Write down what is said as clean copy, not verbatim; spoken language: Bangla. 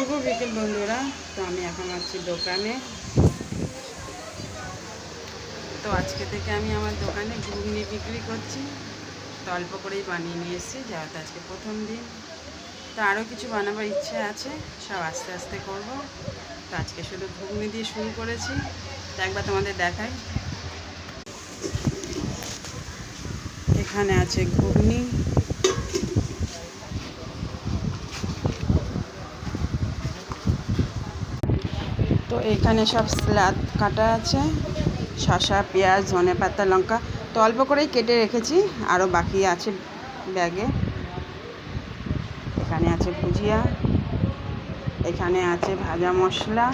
শুভ বিকেল বন্ধুরা। তো আমি এখন আছি দোকানে। তো আজকে থেকে আমি আমার দোকানে ঘুগনি বিক্রি করছি। তো অল্প করেই বানিয়ে নিয়ে এসেছি, যেহেতু আজকে প্রথম দিন। তো আরও কিছু বানাবার ইচ্ছে আছে, সব আস্তে আস্তে করব। তো আজকে শুধু ঘুগনি দিয়ে শুরু করেছি। তো একবার তোমাদের দেখাই। এখানে আছে ঘুগনি, তো এখানে সব স্যালাড কাটা আছে, শসা, পেঁয়াজ, ধনেপাতা, লঙ্কা। তো অল্প করেই কেটে রেখেছি, আরও বাকি আছে ব্যাগে। এখানে আছে ভুজিয়া, এখানে আছে ভাজা মশলা,